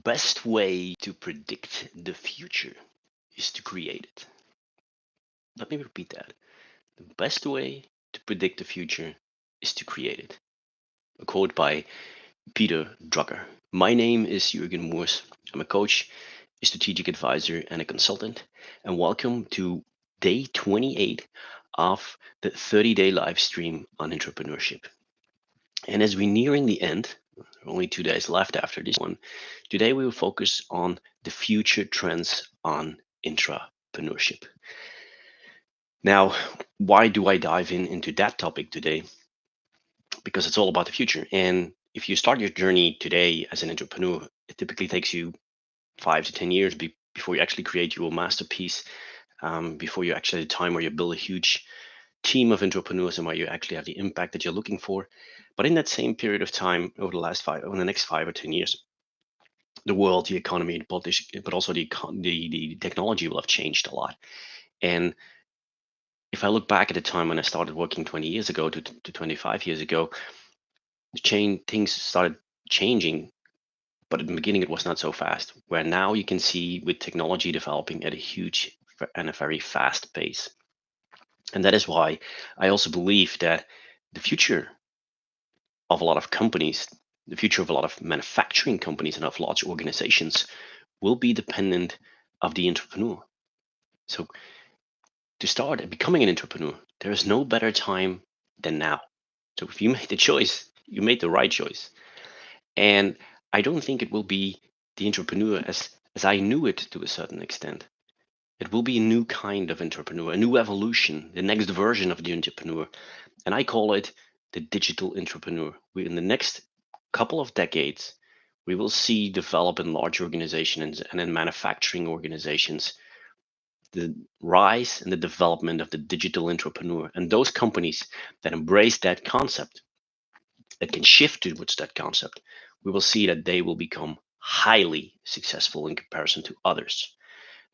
best way to predict the future is to create it. Let me repeat that. The best way to predict the future is to create it. A quote by Peter Drucker. My name is Jürgen Moers. I'm a coach, a strategic advisor, and a consultant. And welcome to day 28 of the 30-day live stream on entrepreneurship. And as we're nearing the end, only 2 days left after this one, today we will focus on the future trends on intrapreneurship. Now, why do I dive into that topic today? Because it's all about the future. And if you start your journey today as an entrepreneur, it typically takes you 5 to 10 years before you actually create your masterpiece, before you actually have the time where you build a huge team of entrepreneurs and where you actually have the impact that you're looking for. But in that same period of time, over the next 5 or 10 years, the world, the economy, but also the technology will have changed a lot. And if I look back at the time when I started working 20 years ago to 25 years ago, things started changing, but at the beginning it was not so fast. Where now you can see with technology developing at a huge and a very fast pace. And that is why I also believe that the future of a lot of companies, the future of a lot of manufacturing companies and of large organizations will be dependent of the entrepreneur. So to start becoming an entrepreneur, there is no better time than now. So if you made the choice, you made the right choice. And I don't think it will be the entrepreneur as I knew it to a certain extent. It will be a new kind of entrepreneur, a new evolution, the next version of the entrepreneur. And I call it the digital entrepreneur. In the next couple of decades, we will see develop in large organizations and in manufacturing organizations the rise and the development of the digital entrepreneur. And those companies that embrace that concept, that can shift towards that concept, we will see that they will become highly successful in comparison to others.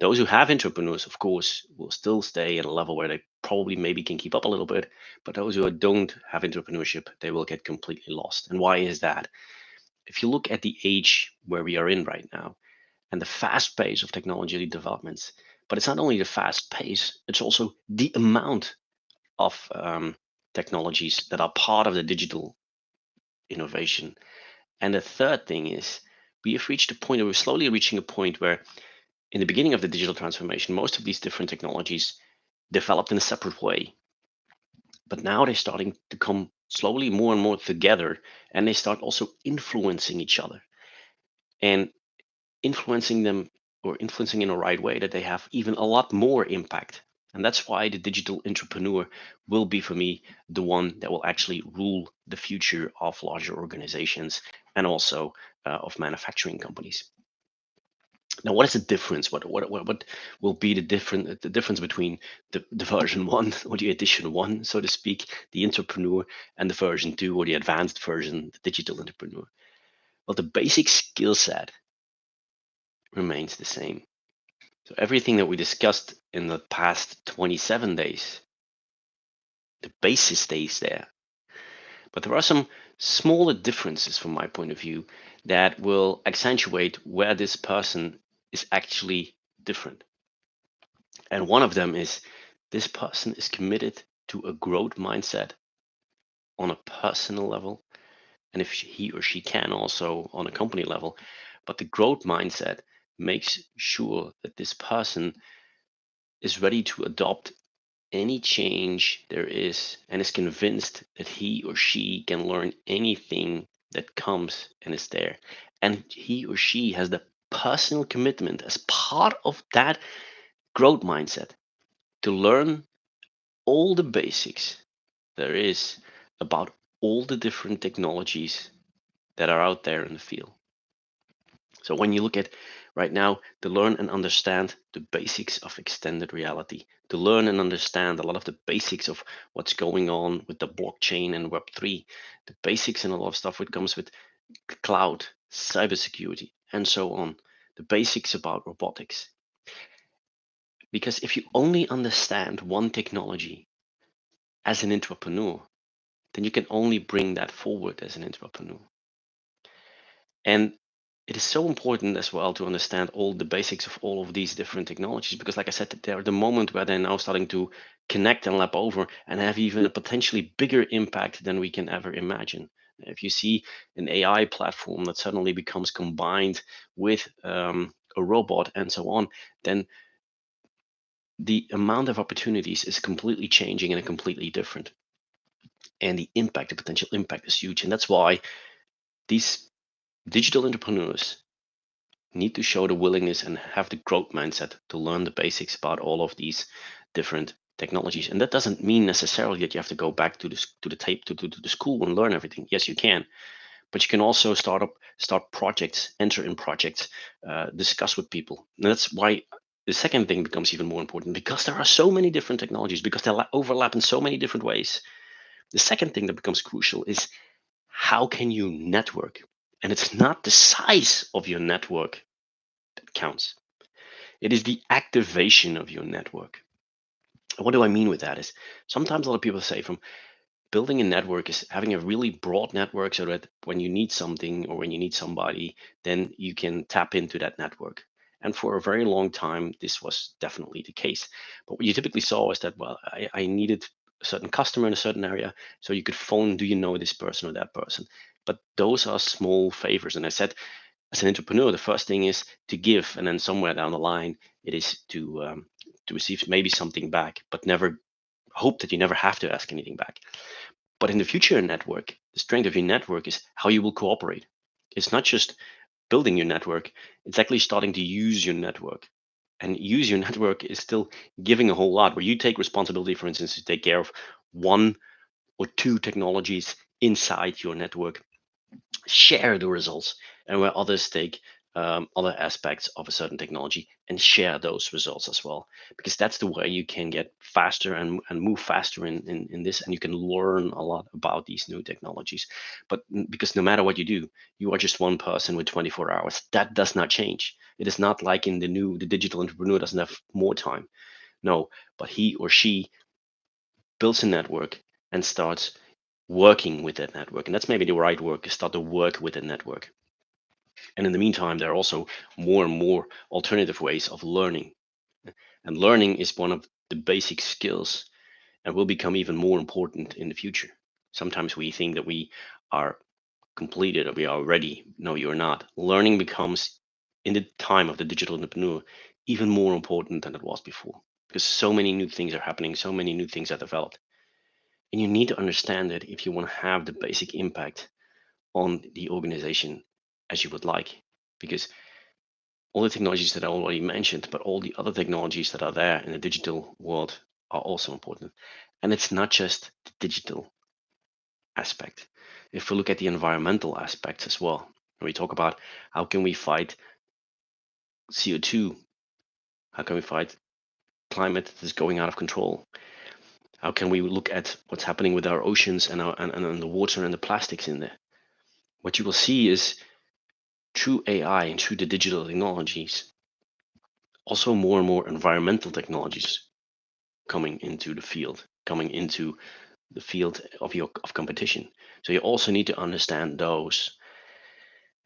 Those who have entrepreneurs, of course, will still stay at a level where they probably maybe can keep up a little bit, but those who don't have entrepreneurship, they will get completely lost. And why is that? If you look at the age where we are in right now and the fast pace of technology developments, but it's not only the fast pace, it's also the amount of technologies that are part of the digital innovation. And the third thing is we have reached a point, or we're slowly reaching a point where in the beginning of the digital transformation, most of these different technologies developed in a separate way. But now they're starting to come slowly more and more together, and they start also influencing each other and influencing them or influencing in a right way that they have even a lot more impact. And that's why the digital entrepreneur will be, for me, the one that will actually rule the future of larger organizations and also of manufacturing companies. Now, what is the difference? What will be the difference between the version one or the edition one, so to speak, the entrepreneur, and the version two or the advanced version, the digital entrepreneur? Well, the basic skill set remains the same. So everything that we discussed in the past 27 days, the basis stays there. But there are some smaller differences from my point of view that will accentuate where this person is actually different. And one of them is this person is committed to a growth mindset on a personal level. And if he or she can also on a company level, but the growth mindset makes sure that this person is ready to adopt any change there is and is convinced that he or she can learn anything that comes and is there. And he or she has the personal commitment as part of that growth mindset to learn all the basics there is about all the different technologies that are out there in the field. So when you look at right now, to learn and understand the basics of extended reality, to learn and understand a lot of the basics of what's going on with the blockchain and Web3, the basics and a lot of stuff that comes with cloud, cybersecurity, and so on, the basics about robotics. Because if you only understand one technology as an entrepreneur, then you can only bring that forward as an entrepreneur. And it is so important as well to understand all the basics of all of these different technologies, because like I said, they're the moment where they're now starting to connect and lap over and have even a potentially bigger impact than we can ever imagine. If you see an AI platform that suddenly becomes combined with a robot and so on, then the amount of opportunities is completely changing and completely different. And the impact, the potential impact is huge. And that's why these digital entrepreneurs need to show the willingness and have the growth mindset to learn the basics about all of these different technologies. And that doesn't mean necessarily that you have to go back to the tape to the school and learn everything. Yes, you can, but you can also start projects, enter in projects, discuss with people. And that's why the second thing becomes even more important, because there are so many different technologies, because they overlap in so many different ways. The second thing that becomes crucial is how can you network? And it's not the size of your network that counts. It is the activation of your network. And what do I mean with that is sometimes a lot of people say from building a network is having a really broad network so that when you need something or when you need somebody, then you can tap into that network. And for a very long time, this was definitely the case. But what you typically saw is that, well, I needed a certain customer in a certain area. So you could phone, do you know this person or that person? But those are small favors. And I said, as an entrepreneur, the first thing is to give, and then somewhere down the line, it is to receive maybe something back, but never hope that you never have to ask anything back. But in the future network, the strength of your network is how you will cooperate. It's not just building your network; it's actually starting to use your network. And use your network is still giving a whole lot. Where you take responsibility, for instance, to take care of one or two technologies inside your network, share the results, and where others take other aspects of a certain technology and share those results as well, because that's the way you can get faster and move faster in this, and you can learn a lot about these new technologies. But because no matter what you do, you are just one person with 24 hours. That does not change. It is not like in the digital entrepreneur doesn't have more time. No, but he or she builds a network and starts working with that network. And that's maybe the right work, is start to work with a network. And in the meantime, there are also more and more alternative ways of learning. And learning is one of the basic skills and will become even more important in the future. Sometimes we think that we are completed or we are ready. No, you're not. Learning becomes, in the time of the digital entrepreneur, even more important than it was before, because so many new things are happening, so many new things are developed. And you need to understand that if you want to have the basic impact on the organization as you would like, because all the technologies that I already mentioned, but all the other technologies that are there in the digital world are also important. And it's not just the digital aspect. If we look at the environmental aspects as well, when we talk about how can we fight CO2, how can we fight climate that is going out of control, how can we look at what's happening with our oceans and and the water and the plastics in there. What you will see is through AI and through the digital technologies, also more and more environmental technologies coming into the field, coming into the field of your of competition. So you also need to understand those,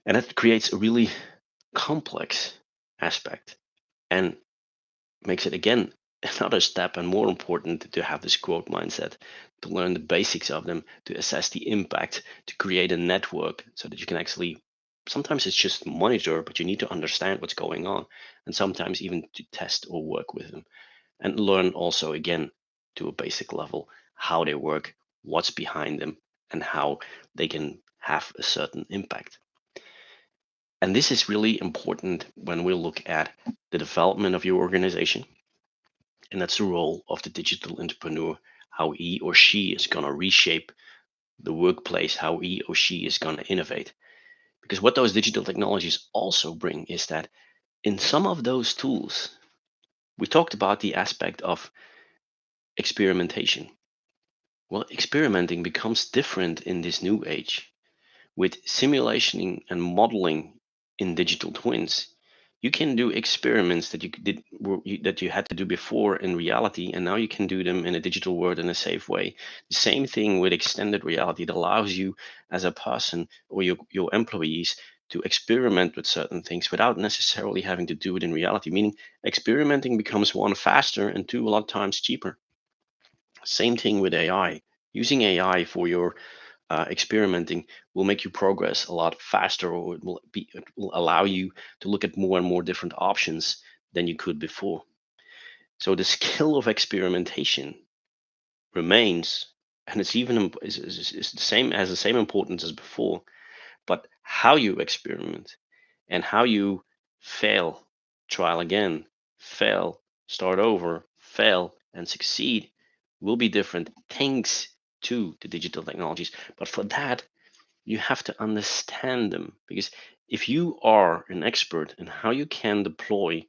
and that creates a really complex aspect and makes it again another step and more important to have this growth mindset, to learn the basics of them, to assess the impact, to create a network so that you can actually, sometimes it's just monitor, but you need to understand what's going on, and sometimes even to test or work with them and learn also again to a basic level how they work, what's behind them, and how they can have a certain impact. And this is really important when we look at the development of your organization. And that's the role of the digital entrepreneur, how he or she is going to reshape the workplace, how he or she is going to innovate. Because what those digital technologies also bring is that in some of those tools, we talked about the aspect of experimentation. Well, experimenting becomes different in this new age. With simulation and modeling in digital twins, you can do experiments that that you had to do before in reality, and now you can do them in a digital world in a safe way. The same thing with extended reality. It allows you as a person or your employees to experiment with certain things without necessarily having to do it in reality, meaning experimenting becomes one, faster, and two, a lot of times cheaper. Same thing with AI. Using AI for your experimenting will make you progress a lot faster, or it will allow you to look at more and more different options than you could before. So the skill of experimentation remains, and it's even is the same, has the same importance as before. But how you experiment and how you fail, trial again, fail, start over, fail, and succeed will be different thanks to the digital technologies. But for that, you have to understand them, because if you are an expert in how you can deploy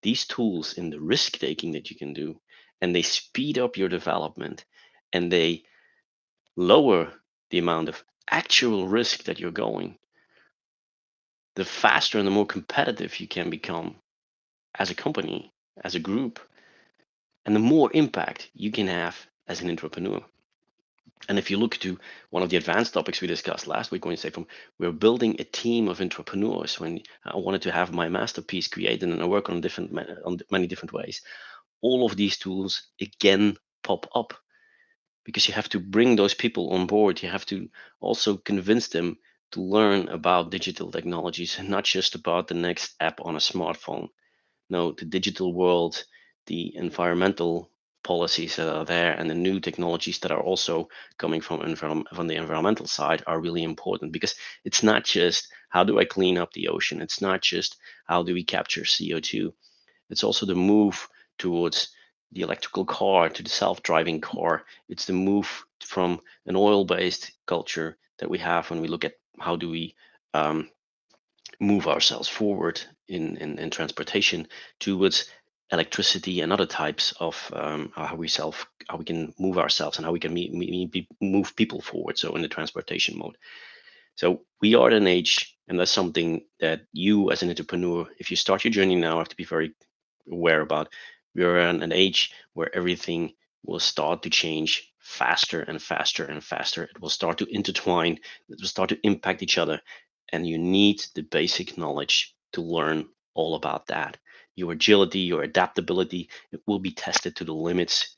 these tools in the risk taking that you can do, and they speed up your development, and they lower the amount of actual risk that you're going, the faster and the more competitive you can become as a company, as a group, and the more impact you can have as an entrepreneur. And if you look to one of the advanced topics we discussed last week, when you say from we're building a team of entrepreneurs, when I wanted to have my masterpiece created and I work on on many different ways, all of these tools again pop up, because you have to bring those people on board. You have to also convince them to learn about digital technologies, and not just about the next app on a smartphone. No, the digital world, the environmental policies that are there, and the new technologies that are also coming from the environmental side are really important, because it's not just how do I clean up the ocean, it's not just how do we capture CO2, it's also the move towards the electrical car to the self-driving car. It's the move from an oil-based culture that we have when we look at how do we um, move ourselves forward in transportation, towards electricity and other types of how we can move ourselves, and how we can move people forward, so in the transportation mode. So we are at an age, and that's something that you as an entrepreneur, if you start your journey now, have to be very aware about. We are at an age where everything will start to change faster and faster and faster. It will start to intertwine, it will start to impact each other. And you need the basic knowledge to learn all about that. Your agility, your adaptability, it will be tested to the limits,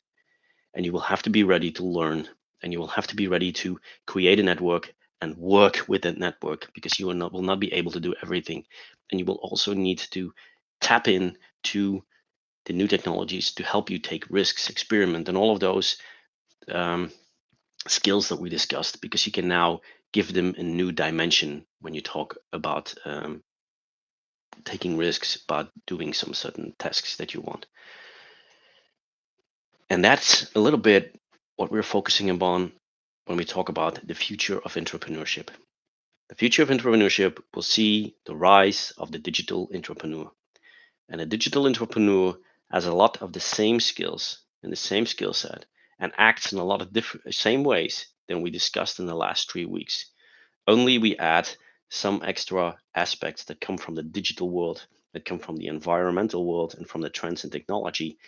and you will have to be ready to learn, and you will have to be ready to create a network and work with that network, because you will not be able to do everything. And you will also need to tap in to the new technologies to help you take risks, experiment, and all of those um, skills that we discussed, because you can now give them a new dimension when you talk about taking risks, about doing some certain tasks that you want. And that's a little bit what we're focusing upon when we talk about the future of entrepreneurship. The future of entrepreneurship will see the rise of the digital entrepreneur. And a digital entrepreneur has a lot of the same skills and the same skill set, and acts in a lot of different same ways than we discussed in the last 3 weeks. Only we add some extra aspects that come from the digital world, that come from the environmental world, and from the trends in technology,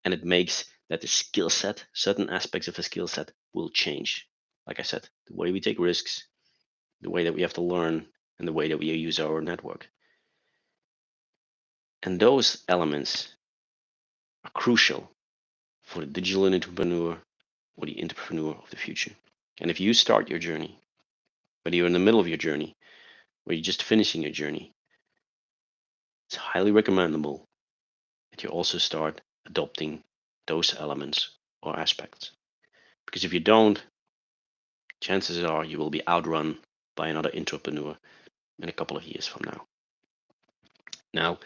and it makes that the skill set, certain aspects of the skill set, will change. Like I said, the way we take risks, the way that we have to learn, and the way that we use our network. And those elements are crucial for the digital entrepreneur, or the entrepreneur of the future. And if you start your journey, whether you're in the middle of your journey or you're just finishing your journey, it's highly recommendable that you also start adopting those elements or aspects. Because if you don't, chances are you will be outrun by another entrepreneur in a couple of years from now. Now,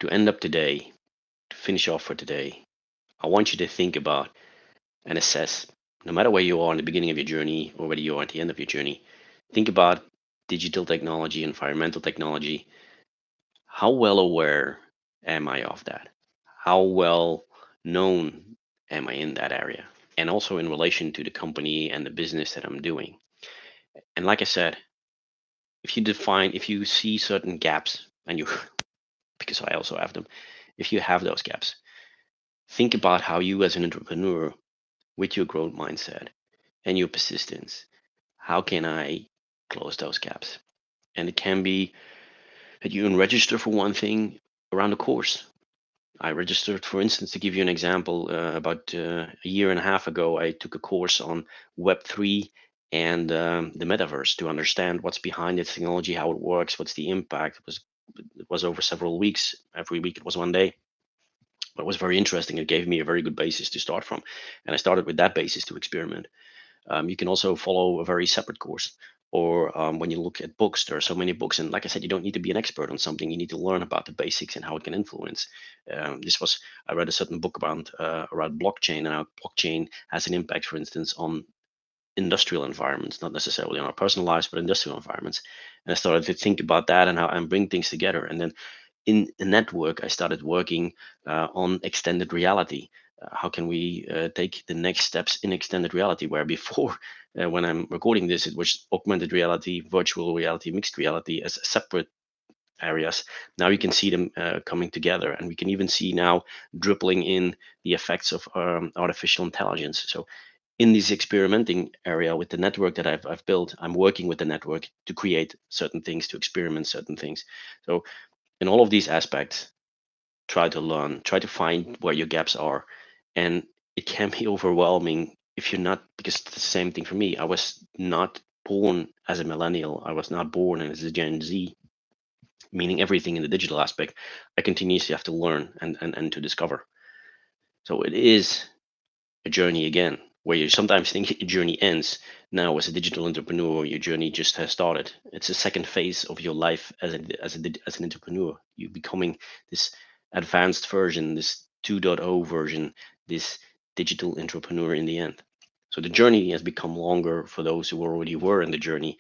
to end up today, to finish off for today, I want you to think about and assess, no matter where you are in the beginning of your journey or whether you are at the end of your journey, think about digital technology, environmental technology. How well aware am I of that? How well known am I in that area? And also in relation to the company and the business that I'm doing. And like I said, if you see certain gaps, and you, because I also have them, if you have those gaps, think about how you as an entrepreneur, with your growth mindset and your persistence, how can I close those gaps? And it can be that you register for one thing around a course. I registered, for instance, to give you an example, about a year and a half ago, I took a course on Web3 and the metaverse to understand what's behind the technology, how it works, what's the impact. It was over several weeks. Every week it was one day. But it was very interesting. It gave me a very good basis to start from. And I started with that basis to experiment. You can also follow a very separate course. Or when you look at books, there are so many books. And like I said, you don't need to be an expert on something. You need to learn about the basics and how it can influence. I read a certain book around blockchain and how blockchain has an impact, for instance, on industrial environments, not necessarily on our personal lives, but industrial environments. And I started to think about that and how and bring things together. And then in a network, I started working on extended reality. How can we take the next steps in extended reality? Where before, when I'm recording this, it was augmented reality, virtual reality, mixed reality as separate areas. Now you can see them coming together, and we can even see now dribbling in the effects of artificial intelligence. So in this experimenting area with the network that I've built, I'm working with the network to create certain things, to experiment certain things. So in all of these aspects, try to learn, try to find where your gaps are. And it can be overwhelming if you're not, because it's the same thing for me. I was not born as a millennial, I was not born as a Gen Z, meaning everything in the digital aspect, I continuously have to learn and to discover. So it is a journey again, where you sometimes think your journey ends. Now, as a digital entrepreneur, your journey just has started. It's a second phase of your life as an entrepreneur. You're becoming this advanced version, this 2.0 version, this digital entrepreneur in the end. So the journey has become longer for those who already were in the journey.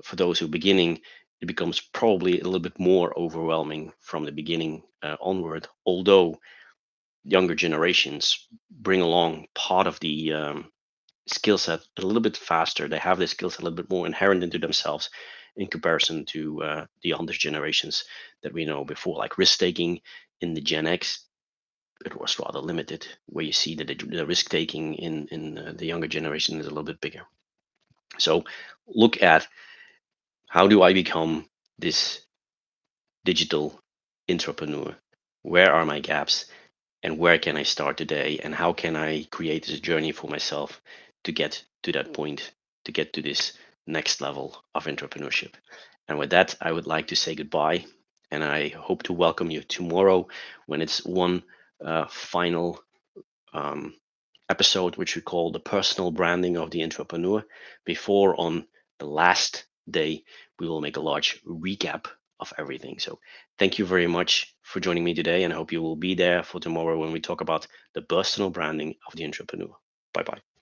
For those who are beginning, it becomes probably a little bit more overwhelming from the beginning onward. Although younger generations bring along part of the skill set a little bit faster. They have the skill set a little bit more inherent into themselves in comparison to the older generations that we know before, like risk taking in the Gen X. It was rather limited, where you see that the risk taking in the younger generation is a little bit bigger. So look at, how do I become this digital entrepreneur? Where are my gaps? And where can I start today? And how can I create this journey for myself to get to that point, to get to this next level of entrepreneurship? And with that, I would like to say goodbye. And I hope to welcome you tomorrow when it's one final um, episode, which we call the personal branding of the entrepreneur. Before, on the last day, we will make a large recap of everything. So thank you very much for joining me today, and I hope you will be there for tomorrow when we talk about the personal branding of the entrepreneur. Bye bye.